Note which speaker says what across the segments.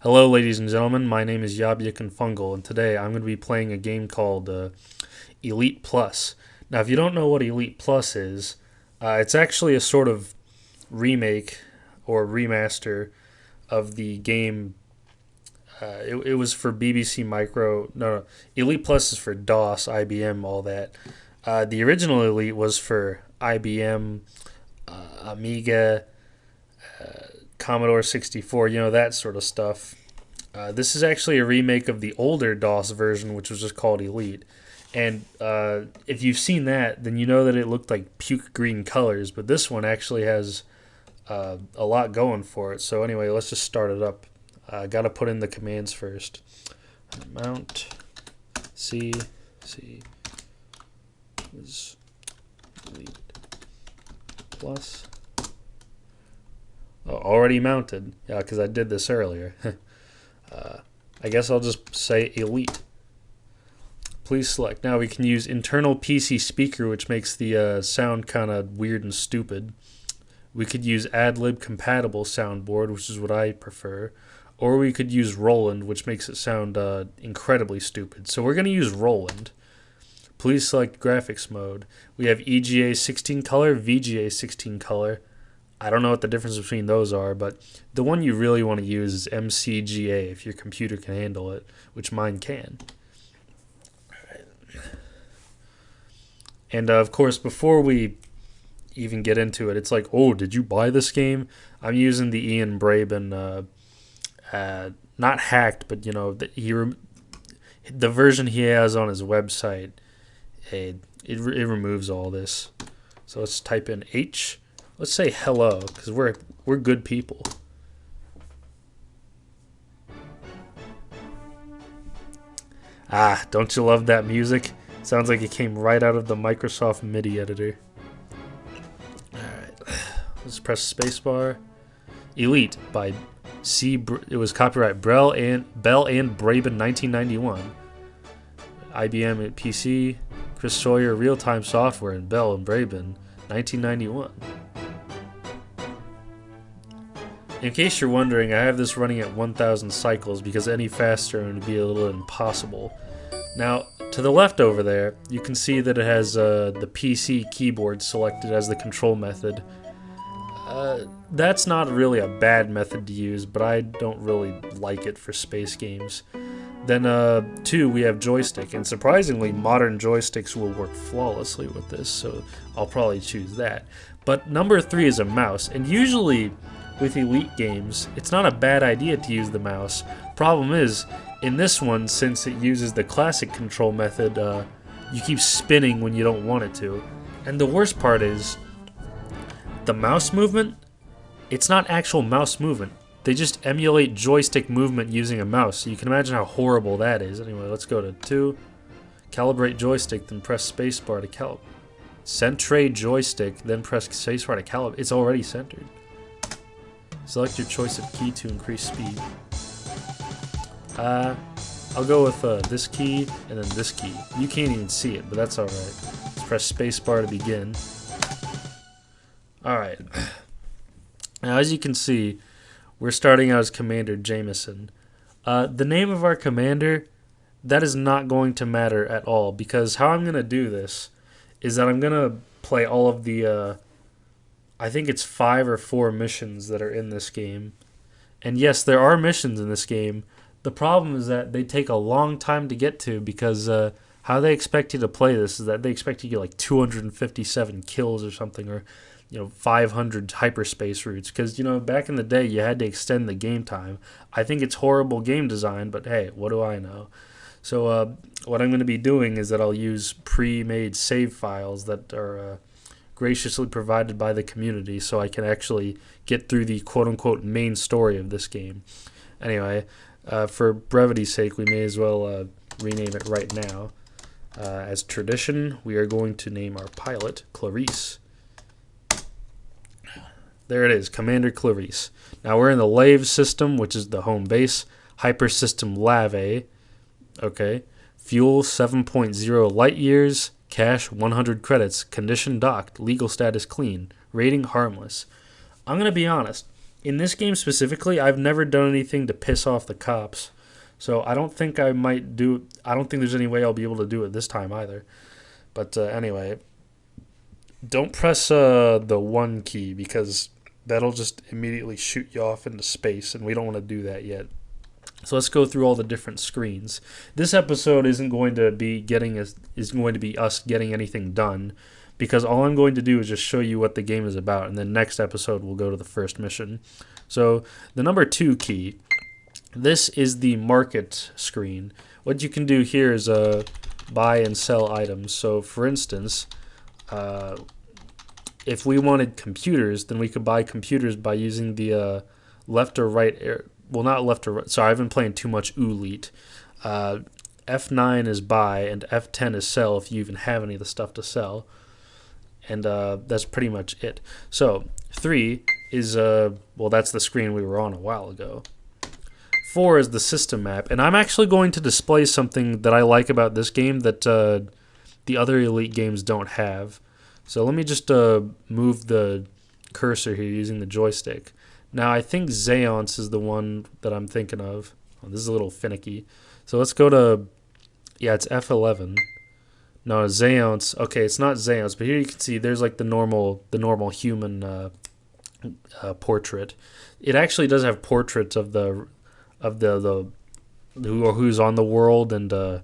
Speaker 1: Hello, ladies and gentlemen. My name is Ykcin Fungal, and today I'm going to be playing a game called Elite Plus. Now, if you don't know what Elite Plus is, it's actually a sort of remake or remaster of the game. It was for BBC Micro. No, Elite Plus is for DOS, IBM, all that. The original Elite was for IBM, Amiga, Commodore 64, that sort of stuff. This is actually a remake of the older DOS version, which was just called Elite. And if you've seen that, then you know that it looked like puke green colors, but this one actually has a lot going for it. So anyway, let's just start it up. Got to put in the commands first. Mount C is Elite Plus. Oh, already mounted. Yeah, because I did this earlier. I guess I'll just say Elite. Please select. Now we can use internal PC speaker, which makes the sound kind of weird and stupid. We could use AdLib compatible soundboard, which is what I prefer. Or we could use Roland, which makes it sound incredibly stupid. So we're going to use Roland. Please select graphics mode. We have EGA 16 color, VGA 16 color. I don't know what the difference between those are, but the one you really want to use is MCGA if your computer can handle it, which mine can. And of course, before we even get into it, it's like, oh, did you buy this game? I'm using the Ian Braben, not hacked, but the version he has on his website. It removes all this. So let's type in H. Let's say hello, because we're good people. Ah, don't you love that music? Sounds like it came right out of the Microsoft MIDI editor. Alright, let's press spacebar. Elite by it was copyright Bell and Braben 1991. IBM at PC, Chris Sawyer Real-Time Software, and Bell and Braben 1991. In case you're wondering, I have this running at 1,000 cycles because any faster it would be a little impossible. Now, to the left over there, you can see that it has the PC keyboard selected as the control method. That's not really a bad method to use, but I don't really like it for space games. Then 2, we have joystick, and surprisingly, modern joysticks will work flawlessly with this, so I'll probably choose that. But number 3 is a mouse, and usually with Elite games, it's not a bad idea to use the mouse. Problem is, in this one, since it uses the classic control method, you keep spinning when you don't want it to. And the worst part is, the mouse movement, it's not actual mouse movement. They just emulate joystick movement using a mouse, so you can imagine how horrible that is. Anyway, let's go to 2, calibrate joystick, then press spacebar to calibrate. Centrate joystick, then press spacebar to calibrate. It's already centered. Select your choice of key to increase speed. I'll go with this key and then this key. You can't even see it, but that's alright. Let's press spacebar to begin. Alright. Now, as you can see, we're starting out as Commander Jameson. The name of our commander, that is not going to matter at all, because how I'm going to do this is that I'm going to play all of the I think it's 5 or 4 missions that are in this game. And yes, there are missions in this game. The problem is that they take a long time to get to because how they expect you to play this is that they expect you to get like 257 kills or something, or 500 hyperspace routes. Because back in the day you had to extend the game time. I think it's horrible game design, but hey, what do I know? So what I'm going to be doing is that I'll use pre-made save files that are graciously provided by the community, so I can actually get through the quote-unquote main story of this game. Anyway, for brevity's sake, we may as well rename it right now. As tradition, we are going to name our pilot Clarice. There it is, Commander Clarice. Now we're in the Lave system, which is the home base. Hypersystem Lave. Okay. Fuel 7.0 light years. Cash 100 credits. Condition docked. Legal status clean. Rating harmless. I'm going to be honest. In this game specifically, I've never done anything to piss off the cops. So I don't think I might do. I don't think there's any way I'll be able to do it this time either. But anyway, don't press the 1 key because that'll just immediately shoot you off into space, and we don't want to do that yet. So let's go through all the different screens. This episode isn't going to be us getting anything done, because all I'm going to do is just show you what the game is about, and then next episode we'll go to the first mission. So the number 2 key, this is the market screen. What you can do here is buy and sell items. So for instance, if we wanted computers, then we could buy computers by using the left or right well, not left or right. Sorry, I've been playing too much Elite. F9 is buy and F10 is sell if you even have any of the stuff to sell. And that's pretty much it. So 3 is, well, that's the screen we were on a while ago. 4 is the system map. And I'm actually going to display something that I like about this game that the other Elite games don't have. So let me just move the cursor here using the joystick. Now, I think Zeonce is the one that I'm thinking of. Oh, this is a little finicky. So let's go to, yeah, it's F11. No, Zeonce. Okay, it's not Zeonce, but here you can see there's like the normal human portrait. It actually does have portraits of the who's on the world and the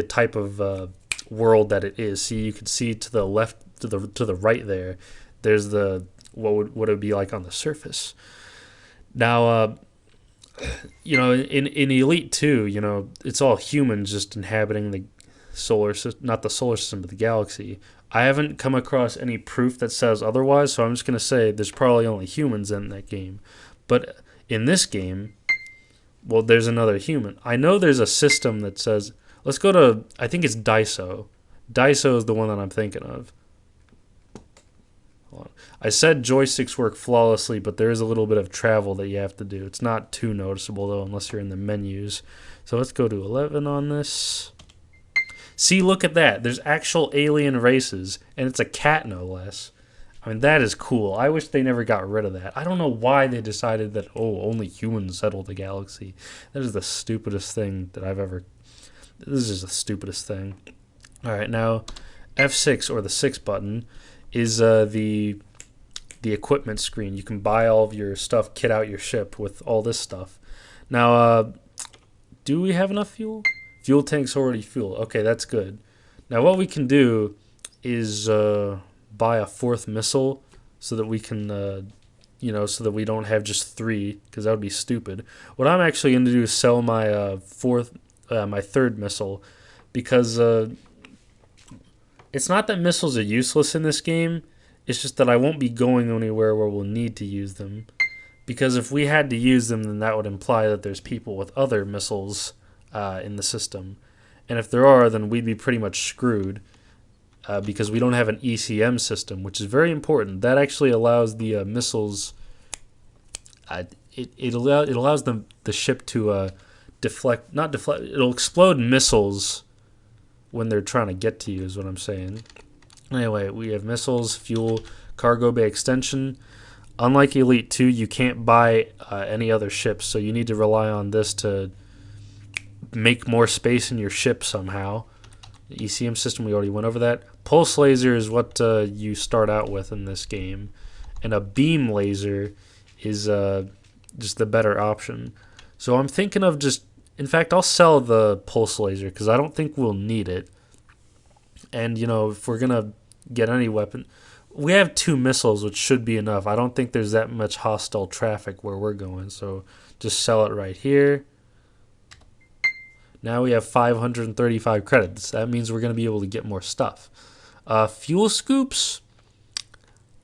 Speaker 1: type of world that it is. See, you can see to the left, to the right there. There's the what it would be like on the surface. Now, you know, in Elite 2, you know, it's all humans just inhabiting the solar system, not the solar system, but the galaxy. I haven't come across any proof that says otherwise, so I'm just going to say there's probably only humans in that game. But in this game, well, there's another human. I know there's a system that says, let's go to, I think it's Daiso. Daiso is the one that I'm thinking of. Hold on. I said joysticks work flawlessly, but there is a little bit of travel that you have to do. It's not too noticeable, though, unless you're in the menus. So let's go to 11 on this. See, look at that. There's actual alien races, and it's a cat, no less. I mean, that is cool. I wish they never got rid of that. I don't know why they decided that, oh, only humans settle the galaxy. That is the stupidest thing that I've ever... This is the stupidest thing. All right, now F6, or the 6 button, is the equipment screen. You can buy all of your stuff, kit out your ship with all this stuff. Now, do we have enough fuel? Fuel tank's already full. Okay, that's good. Now what we can do is buy a 4th missile so that we can, you know, so that we don't have just 3, because that would be stupid. What I'm actually going to do is sell my my 3rd missile, because it's not that missiles are useless in this game. It's just that I won't be going anywhere where we'll need to use them. Because if we had to use them, then that would imply that there's people with other missiles in the system. And if there are, then we'd be pretty much screwed. Because we don't have an ECM system, which is very important. That actually allows the missiles... It allows the ship to deflect... Not deflect... It'll explode missiles when they're trying to get to you, is what I'm saying. Anyway, we have missiles, fuel, cargo bay extension. Unlike Elite 2, you can't buy any other ships, so you need to rely on this to make more space in your ship somehow. The ECM system, we already went over that. Pulse laser is what you start out with in this game, and a beam laser is just the better option. So I'm thinking of just... In fact, I'll sell the pulse laser because I don't think we'll need it. And, you know, if we're going to get any weapon... We have 2 missiles, which should be enough. I don't think there's that much hostile traffic where we're going, so just sell it right here. Now we have 535 credits. That means we're going to be able to get more stuff. Fuel scoops?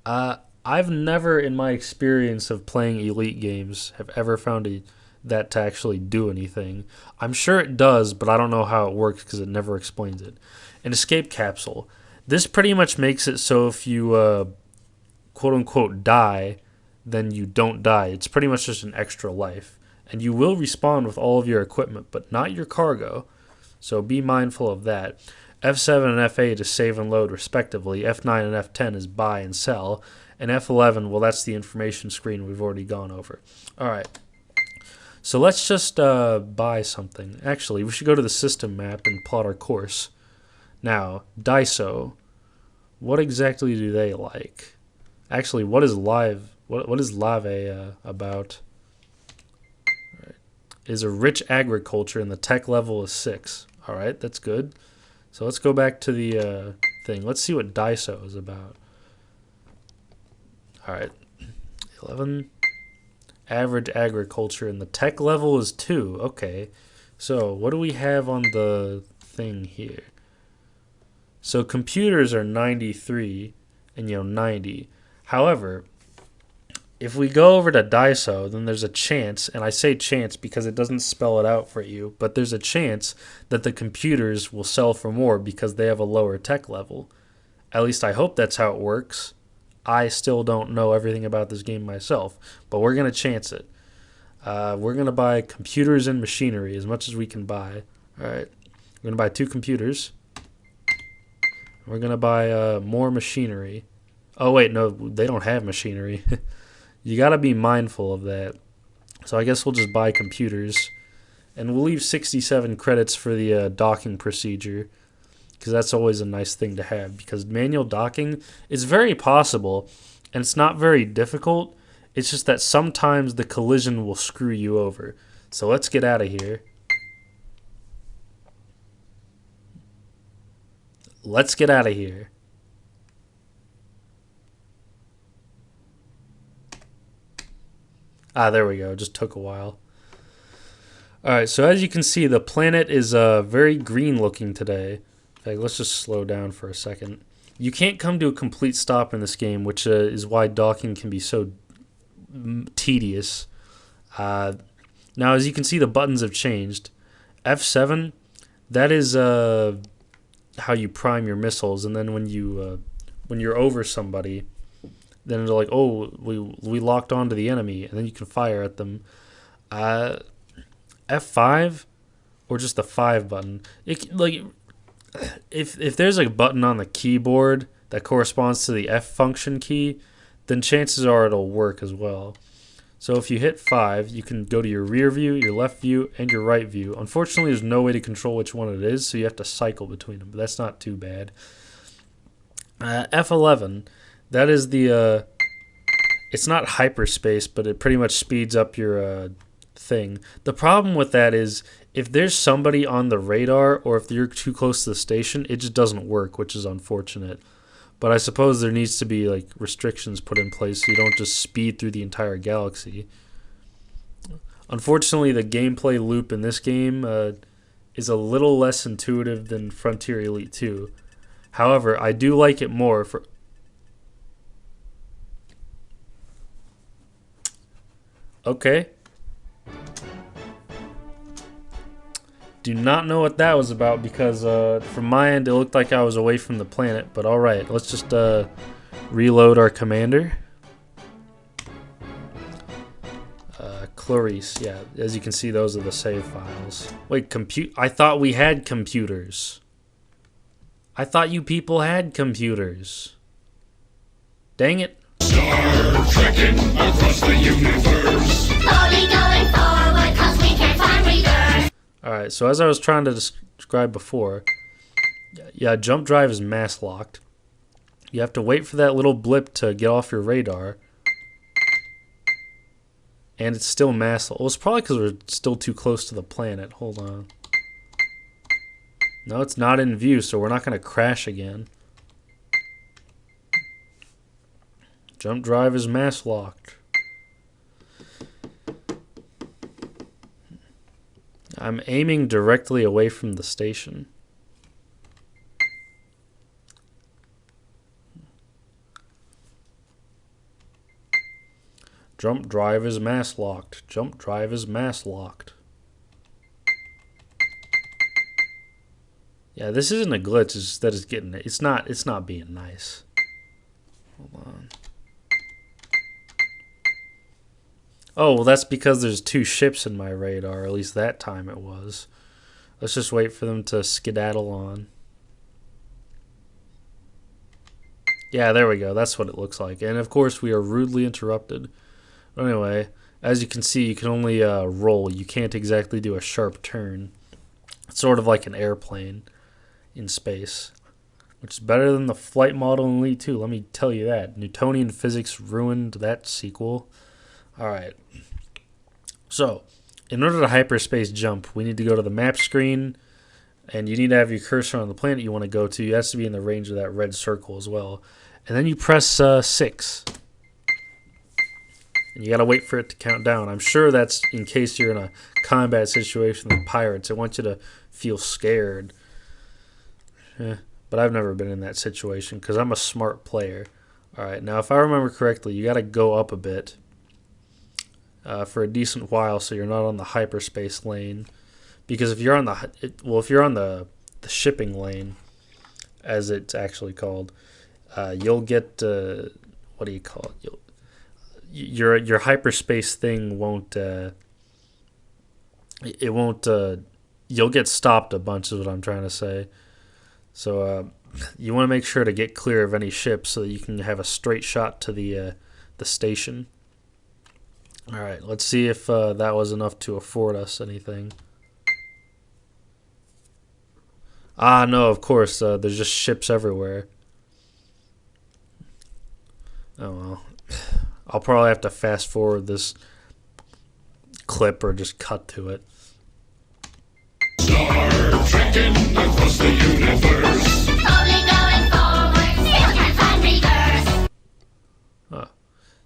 Speaker 1: I've never, in my experience of playing Elite games, have ever found that to actually do anything. I'm sure it does, but I don't know how it works because it never explains it. An escape capsule. This pretty much makes it so if you quote-unquote die, then you don't die. It's pretty much just an extra life. And you will respawn with all of your equipment, but not your cargo. So be mindful of that. F7 and F8 is save and load respectively. F9 and F10 is buy and sell. And F11, well, that's the information screen we've already gone over. All right. So let's just buy something. Actually, we should go to the system map and plot our course. Now, Daiso, what exactly do they like? Actually, what is Live? What is Lave about? All right. Is a rich agriculture and the tech level is 6. All right, that's good. So let's go back to the thing. Let's see what Daiso is about. All right, 11. Average agriculture and the tech level is 2. Okay, so what do we have on the thing here? So computers are 93 and 90. However, if we go over to Daiso, then there's a chance, and I say chance because it doesn't spell it out for you, but there's a chance that the computers will sell for more because they have a lower tech level. At least I hope that's how it works. I still don't know everything about this game myself, but we're going to chance it. We're going to buy computers and machinery as much as we can buy. All right, we're going to buy 2 computers. We're going to buy more machinery. Oh, wait, no, they don't have machinery. You got to be mindful of that. So I guess we'll just buy computers. And we'll leave 67 credits for the docking procedure, because that's always a nice thing to have, because manual docking is very possible and it's not very difficult. It's just that sometimes the collision will screw you over. So let's get out of here. Let's get out of here. Ah, there we go. It just took a while. Alright, so as you can see, the planet is very green looking today. Let's just slow down for a second. You can't come to a complete stop in this game, which is why docking can be so tedious. Now, as you can see, the buttons have changed. F7, that is how you prime your missiles, and then when you're over somebody, then they're like, oh, we locked onto the enemy, and then you can fire at them. F5, or just the 5 button. If there's a button on the keyboard that corresponds to the F function key, then chances are it'll work as well. So if you hit 5, you can go to your rear view, your left view, and your right view. Unfortunately, there's no way to control which one it is, so you have to cycle between them, but that's not too bad. F11, that is the... it's not hyperspace, but it pretty much speeds up your thing. The problem with that is if there's somebody on the radar or if you're too close to the station, it just doesn't work, which is unfortunate. But I suppose there needs to be like restrictions put in place so you don't just speed through the entire galaxy. Unfortunately, the gameplay loop in this game is a little less intuitive than Frontier Elite 2. However, I do like it more for... Okay. Do not know what that was about because from my end it looked like I was away from the planet, but alright, let's just reload our commander. Clarice, yeah, as you can see those are the save files. Wait, I thought we had computers. I thought you people had computers. Dang it.
Speaker 2: Star trekking across the universe.
Speaker 3: Slowly going forward, 'cause we can't find readers.
Speaker 1: Alright, so as I was trying to describe before, yeah, jump drive is mass locked. You have to wait for that little blip to get off your radar. And it's still mass locked. Well, it's probably because we're still too close to the planet. Hold on. No, it's not in view, so we're not going to crash again. Jump drive is mass locked. I'm aiming directly away from the station. Jump drive is mass locked. Jump drive is mass locked. Yeah, this isn't a glitch. It's just that it's getting. It's not being nice. Hold on. Oh, well, that's because there's 2 ships in my radar. At least that time it was. Let's just wait for them to skedaddle on. Yeah, there we go. That's what it looks like. And of course, we are rudely interrupted. But anyway, as you can see, you can only roll. You can't exactly do a sharp turn. It's sort of like an airplane in space, which is better than the flight model in Elite 2. Let me tell you that. Newtonian physics ruined that sequel. All right. So, in order to hyperspace jump, we need to go to the map screen, and you need to have your cursor on the planet you want to go to. It has to be in the range of that red circle as well. And then you press 6. And you got to wait for it to count down. I'm sure that's in case you're in a combat situation with pirates. I want you to feel scared. But I've never been in that situation because I'm a smart player. All right, now if I remember correctly, you got to go up a bit for a decent while so you're not on the hyperspace lane. Because if you're on the shipping lane, as it's actually called, you'll get what do you call it? Your hyperspace thing won't. It won't. You'll get stopped a bunch. Is what I'm trying to say. So you want to make sure to get clear of any ships so that you can have a straight shot to the station. All right, let's see if that was enough to afford us anything. Ah, no, of course. There's just ships everywhere. Oh, well. I'll probably have to fast forward this clip or just cut to it.
Speaker 2: Star trekking across the universe.
Speaker 3: Only going forward, still can't find reverse.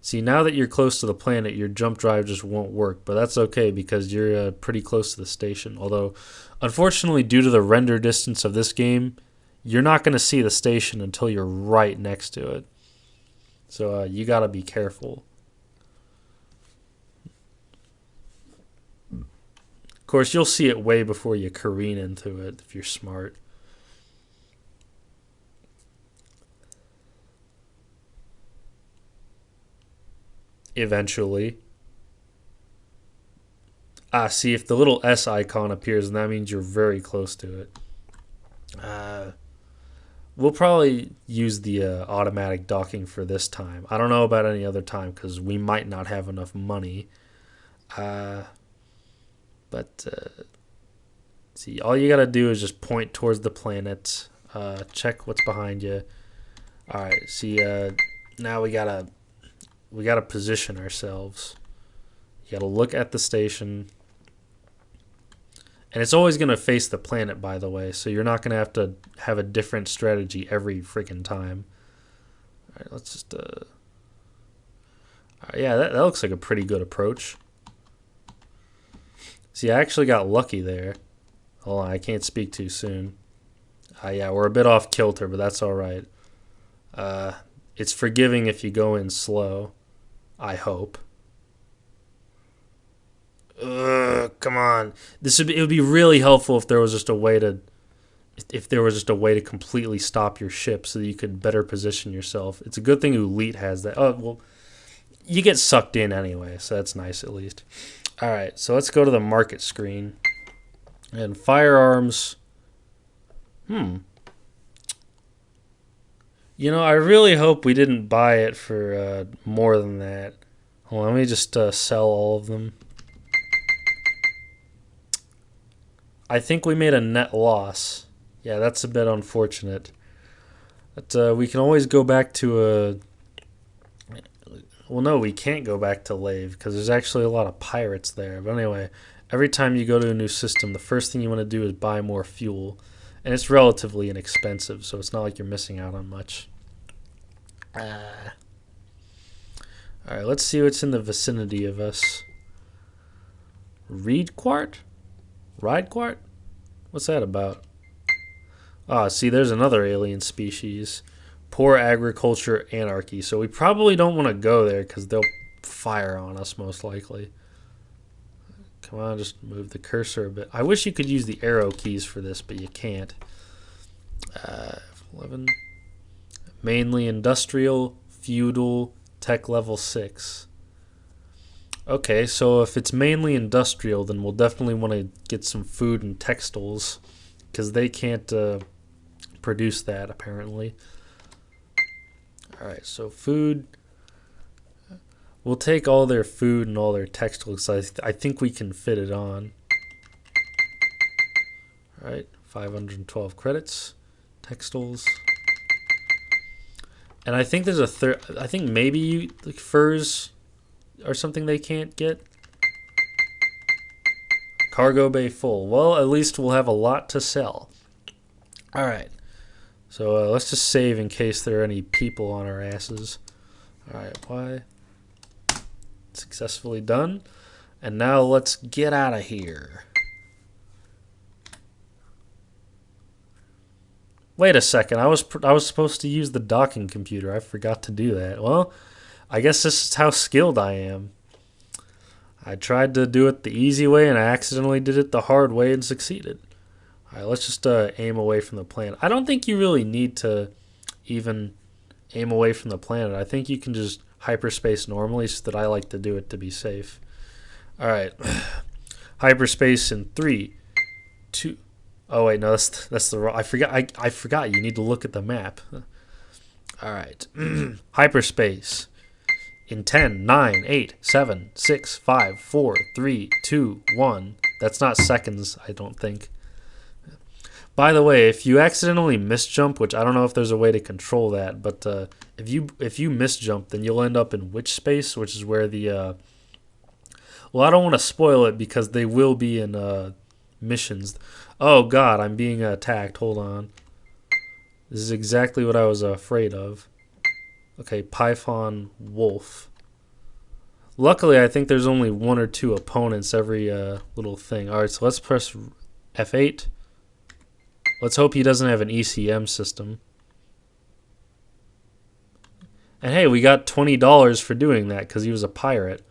Speaker 1: See, now that you're close to the planet, your jump drive just won't work. But that's okay because you're pretty close to the station. Although, unfortunately, due to the render distance of this game, you're not going to see the station until you're right next to it. So you got to be careful. Of course, you'll see it way before you careen into it if you're smart. Eventually. See, if the little S icon appears, then that means you're very close to it. We'll probably use the automatic docking for this time. I don't know about any other time because we might not have enough money. But see, all you gotta do is just point towards the planet. Check what's behind you. All right. See, now we gotta position ourselves. You gotta look at the station, and it's always gonna face the planet, by the way. So you're not gonna have a different strategy every freaking time. All right. Let's just. Yeah, that looks like a pretty good approach. See, I actually got lucky there. Hold on, I can't speak too soon. Yeah, we're a bit off kilter, but that's all right. It's forgiving if you go in slow. I hope. Come on. It would be really helpful if there was just a way to completely stop your ship so that you could better position yourself. It's a good thing Elite has that. Oh well, you get sucked in anyway, so that's nice at least. All right, so let's go to the market screen. And firearms. You know, I really hope we didn't buy it for more than that. Hold on, let me just sell all of them. I think we made a net loss. Yeah, that's a bit unfortunate. But we can always go back to a... Well, no, we can't go back to Lave because there's actually a lot of pirates there. But anyway, every time you go to a new system, the first thing you want to do is buy more fuel. And it's relatively inexpensive, so it's not like you're missing out on much. Alright, let's see what's in the vicinity of us. Reed Quart? Ride Quart? What's that about? See, there's another alien species. Poor agriculture anarchy. So we probably don't want to go there because they'll fire on us most likely. Come on, just move the cursor a bit. I wish you could use the arrow keys for this, but you can't. 11. Mainly industrial, feudal, tech level 6. Okay, so if it's mainly industrial, then we'll definitely want to get some food and textiles because they can't produce that apparently. Alright, so food. We'll take all their food and all their textiles. I think we can fit it on. Alright, 512 credits. Textiles. And I think there's a third. I think maybe like furs or something they can't get. Cargo bay full. Well, at least we'll have a lot to sell. Alright. So let's just save in case there are any people on our asses. Alright, why? Successfully done. And now let's get out of here. Wait a second. I was supposed to use the docking computer. I forgot to do that. Well, I guess this is how skilled I am. I tried to do it the easy way, and I accidentally did it the hard way and succeeded. Alright, let's just aim away from the planet. I don't think you really need to even aim away from the planet. I think you can just hyperspace normally, so that I like to do it to be safe. Alright. Hyperspace in 3, 2... Oh, wait, no, that's the wrong... I forgot you need to look at the map. Alright. Hyperspace. In 10, 9, 8, 7, 6, 5, 4, 3, 2, 1. That's not seconds, I don't think. By the way, if you accidentally misjump, which I don't know if there's a way to control that, but if you misjump, then you'll end up in Ykcin, which is where the... Well, I don't want to spoil it because they will be in missions. Oh, God, I'm being attacked. Hold on. This is exactly what I was afraid of. Okay, Python Wolf. Luckily, I think there's only 1 or 2 opponents every little thing. Alright, so let's press F8. Let's hope he doesn't have an ECM system. And hey, we got $20 for doing that because he was a pirate.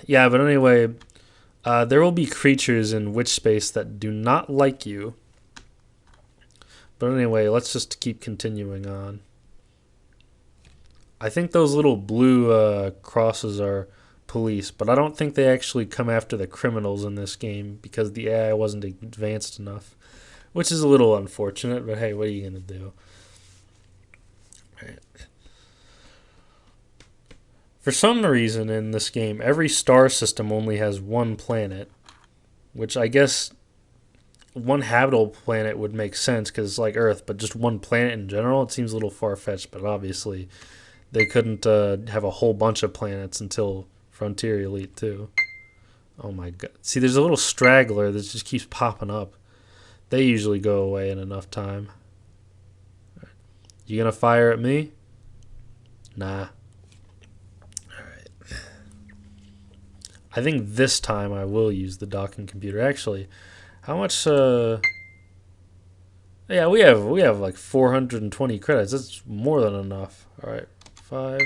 Speaker 1: Yeah, but anyway, there will be creatures in Ykcin that do not like you. But anyway, let's just keep continuing on. I think those little blue crosses are police, but I don't think they actually come after the criminals in this game because the AI wasn't advanced enough, which is a little unfortunate, but hey, what are you going to do? Right. For some reason in this game, every star system only has 1 planet, which I guess one habitable planet would make sense because it's like Earth, but just 1 planet in general, it seems a little far-fetched, but obviously they couldn't have a whole bunch of planets until Frontier Elite 2. Oh my god. See, there's a little straggler that just keeps popping up. They usually go away in enough time. You gonna fire at me? Nah. Alright. I think this time I will use the docking computer. Actually, how much yeah, we have like 420 credits. That's more than enough. Alright. 5.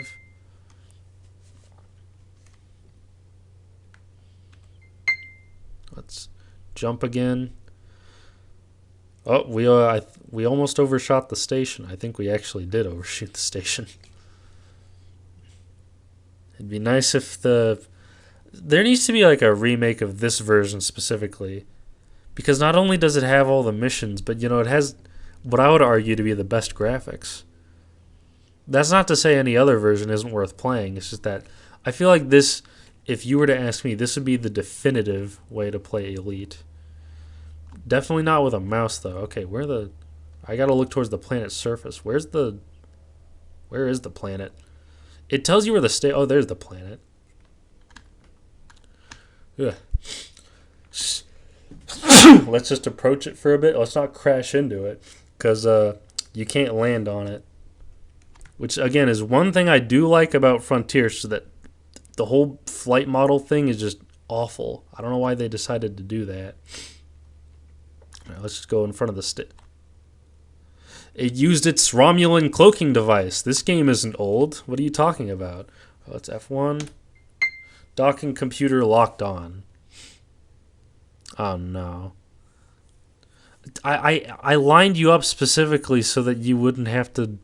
Speaker 1: Let's jump again. Oh, we almost overshot the station. I think we actually did overshoot the station. It'd be nice if there needs to be like a remake of this version specifically, because not only does it have all the missions, but you know, it has what I would argue to be the best graphics. That's not to say any other version isn't worth playing. It's just that I feel like this, if you were to ask me, this would be the definitive way to play Elite. Definitely not with a mouse, though. Okay, I gotta look towards the planet's surface. Where is the planet? It tells you where the oh, there's the planet. Ugh. Let's just approach it for a bit. Let's not crash into it, because you can't land on it. Which, again, is one thing I do like about Frontier, so that the whole flight model thing is just awful. I don't know why they decided to do that. All right, let's just go in front of the It used its Romulan cloaking device. This game isn't old. What are you talking about? Oh, it's F1. Docking computer locked on. Oh, no. I lined you up specifically so that you wouldn't have to...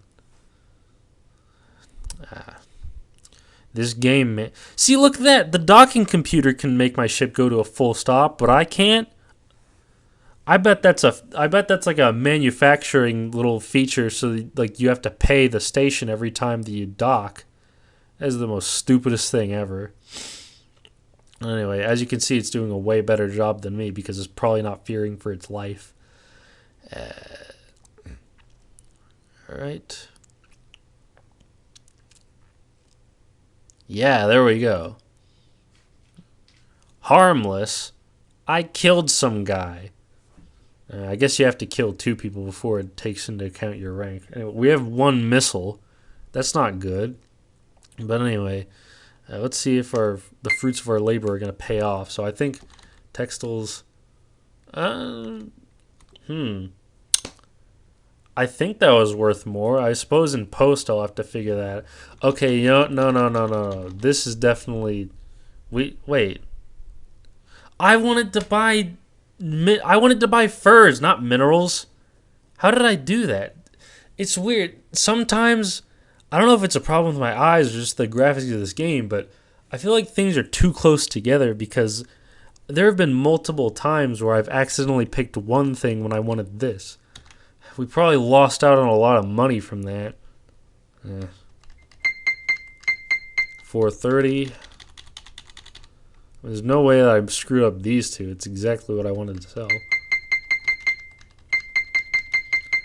Speaker 1: This game, man. See, look at that. The docking computer can make my ship go to a full stop, but I can't. I bet that's like a manufacturing little feature, so like you have to pay the station every time that you dock. That is the most stupidest thing ever. Anyway, as you can see, it's doing a way better job than me because it's probably not fearing for its life. All right. Yeah, there we go. Harmless. I killed some guy. I guess you have to kill 2 people before it takes into account your rank. Anyway, we have 1 missile. That's not good. But anyway, let's see if the fruits of our labor are going to pay off. So I think textiles... I think that was worth more. I suppose in post I'll have to figure that. Okay, you know, no. This is definitely... Wait. I wanted to buy furs, not minerals. How did I do that? It's weird. Sometimes, I don't know if it's a problem with my eyes or just the graphics of this game, but I feel like things are too close together because there have been multiple times where I've accidentally picked one thing when I wanted this. We probably lost out on a lot of money from that. 430. There's no way that I screwed up these 2. It's exactly what I wanted to sell.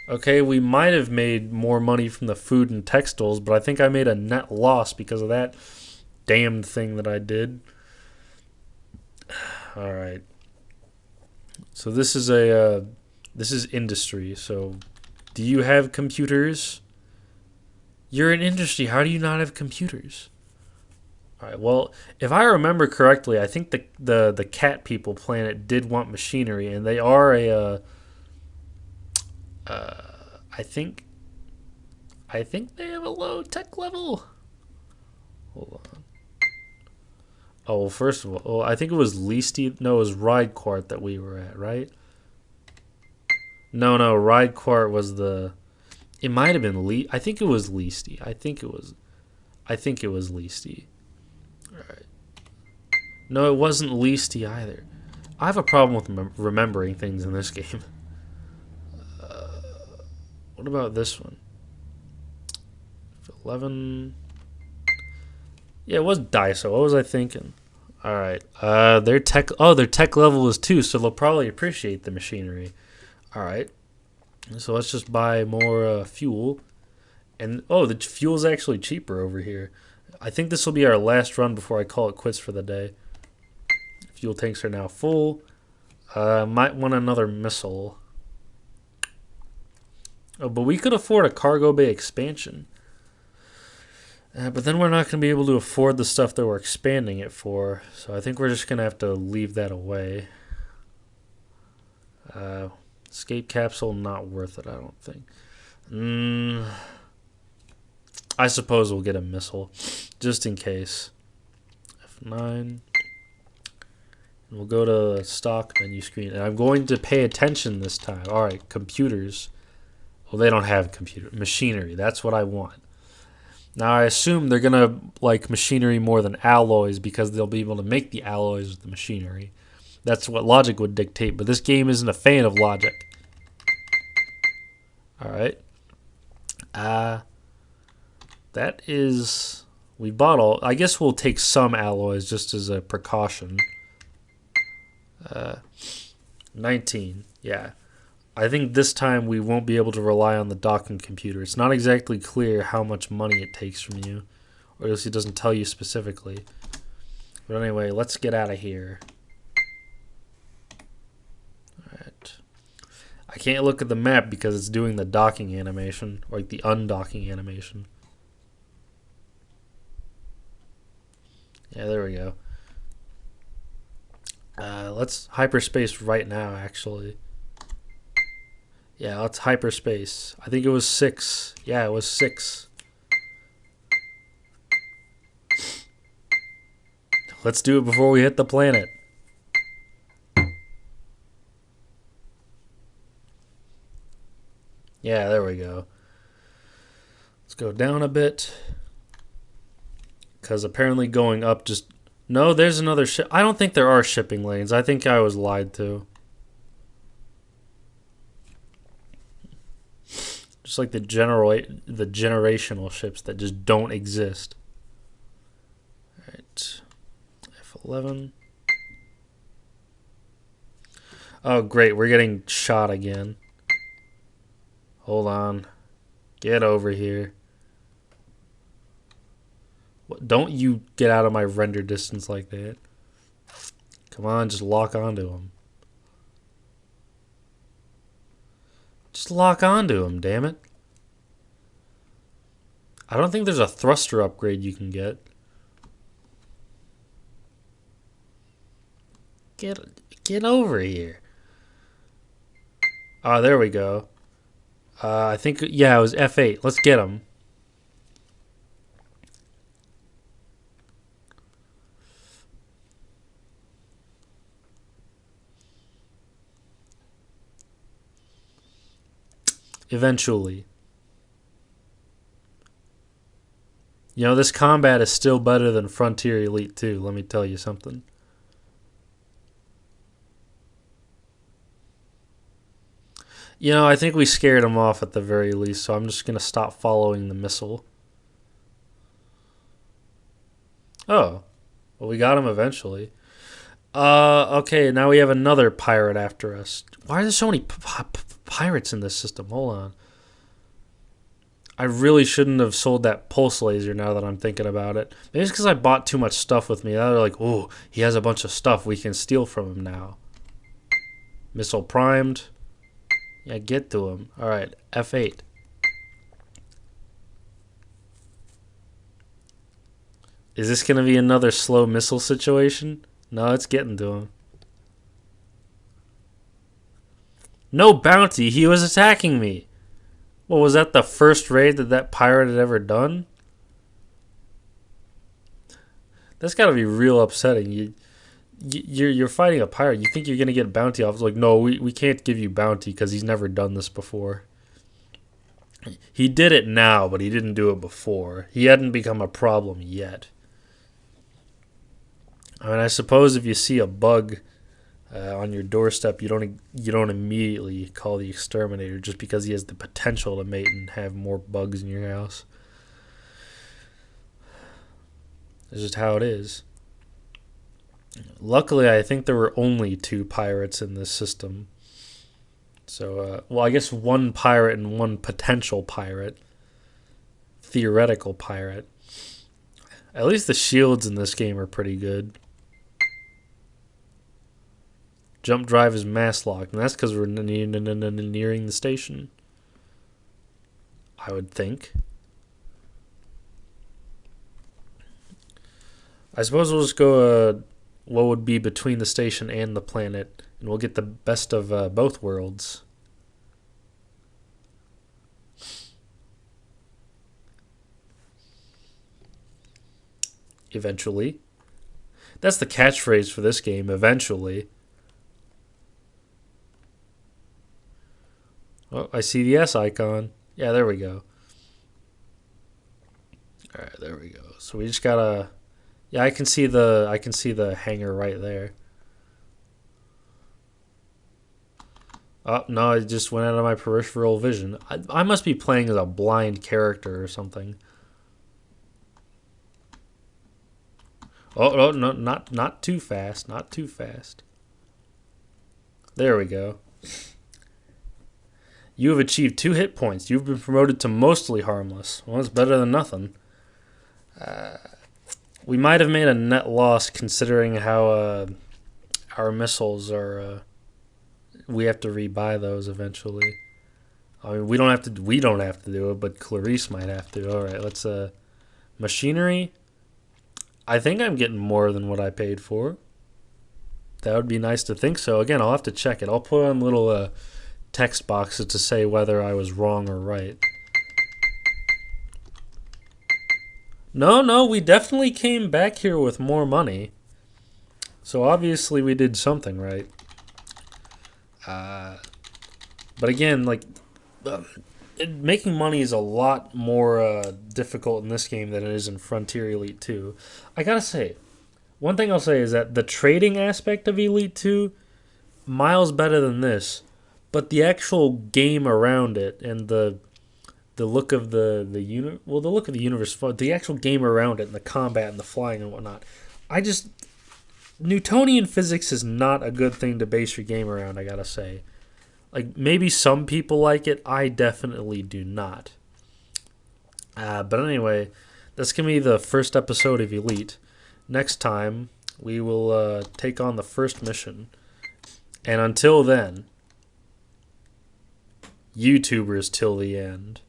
Speaker 1: Okay, we might have made more money from the food and textiles, but I think I made a net loss because of that damned thing that I did. All right. So this is industry. So do you have computers? You're in industry. How do you not have computers? All right. Well, if I remember correctly, I think the cat people planet did want machinery, and they are I think they have a low tech level. Hold on. Oh, well, first of all, I think it was Leasty. No, it was Ridequart that we were at, right? No, Ridequart was the... It might have been I think it was Leasty. I think it was Leasty. Alright. No, it wasn't Leasty either. I have a problem with remembering things in this game. What about this one? 11... Yeah, it was Daiso. What was I thinking? Alright. Their tech level is 2, so they'll probably appreciate the machinery. Alright. So let's just buy more fuel. And the fuel's actually cheaper over here. I think this will be our last run before I call it quits for the day. Fuel tanks are now full. Might want another missile. Oh, but we could afford a cargo bay expansion. But then we're not going to be able to afford the stuff that we're expanding it for. So I think we're just going to have to leave that away. Escape capsule, not worth it, I don't think. I suppose we'll get a missile, just in case. F9. And we'll go to stock menu screen. And I'm going to pay attention this time. Alright, computers. Well, they don't have computer. Machinery, that's what I want. Now, I assume they're going to like machinery more than alloys because they'll be able to make the alloys with the machinery. That's what logic would dictate, but this game isn't a fan of logic. Alright. That is... We bought all... I guess we'll take some alloys just as a precaution. 19. Yeah. I think this time we won't be able to rely on the docking computer. It's not exactly clear how much money it takes from you. Or else it doesn't tell you specifically. But anyway, let's get out of here. Alright. I can't look at the map because it's doing the docking animation. Or like the undocking animation. Yeah, there we go. Let's hyperspace right now, actually. Yeah, let's hyperspace. I think it was 6. Yeah, it was 6. Let's do it before we hit the planet. Yeah, there we go. Let's go down a bit. Because apparently going up just... No, there's another ship. I don't think there are shipping lanes. I think I was lied to. Just like the generational ships that just don't exist. Alright. F11. Oh, great. We're getting shot again. Hold on. Get over here. What, don't you get out of my render distance like that. Come on, just lock onto him. Just lock onto him, damn it. I don't think there's a thruster upgrade you can get. Get over here. Oh, there we go. I think, yeah, it was F8. Let's get him. Eventually. You know, this combat is still better than Frontier Elite 2, let me tell you something. You know, I think we scared him off at the very least, so I'm just going to stop following the missile. Oh. Well, we got him eventually. Okay, now we have another pirate after us. Why are there so many pirates in this system? Hold on. I really shouldn't have sold that pulse laser now that I'm thinking about it. Maybe it's because I bought too much stuff with me. Now they're like, oh, he has a bunch of stuff. We can steal from him now. Missile primed. Yeah, get to him. Alright, F8. Is this going to be another slow missile situation? No, it's getting to him. No bounty. He was attacking me. Well, was that the first raid that pirate had ever done? That's got to be real upsetting. You're fighting a pirate. You think you're going to get bounty off. It's like, no, we can't give you bounty because he's never done this before. He did it now, but he didn't do it before. He hadn't become a problem yet. I mean, I suppose if you see a bug on your doorstep, you don't immediately call the exterminator just because he has the potential to mate and have more bugs in your house. It's just how it is. Luckily, I think there were only 2 pirates in this system. So, well, I guess 1 pirate and 1 potential pirate. Theoretical pirate. At least the shields in this game are pretty good. Jump drive is mass locked, and that's because we're nearing the station. I would think. I suppose we'll just go what would be between the station and the planet, and we'll get the best of both worlds. Eventually. That's the catchphrase for this game, eventually. Oh, I see the S icon. Yeah, there we go. Alright, there we go. So we just gotta... Yeah, I can see the hangar right there. Oh, no, it just went out of my peripheral vision. I must be playing as a blind character or something. Oh, no, not too fast. Not too fast. There we go. You have achieved 2 hit points. You've been promoted to mostly harmless. Well, it's better than nothing. We might have made a net loss considering how our missiles are... we have to rebuy those eventually. I mean, we don't have to do it, but Clarice might have to. All right, let's... machinery. I think I'm getting more than what I paid for. That would be nice to think so. Again, I'll have to check it. I'll put on little... text boxes to say whether I was wrong or right. No, we definitely came back here with more money. So obviously we did something right. But again, like, making money is a lot more difficult in this game than it is in Frontier Elite 2. I gotta say, one thing I'll say is that the trading aspect of Elite 2, miles better than this. But the actual game around it and the the look of the look of the universe, the actual game around it, and the combat and the flying and whatnot. Newtonian physics is not a good thing to base your game around, I gotta say. Like, maybe some people like it. I definitely do not. But anyway, that's going to be the first episode of Elite. Next time, we will take on the first mission. And until then, YouTubers till the end.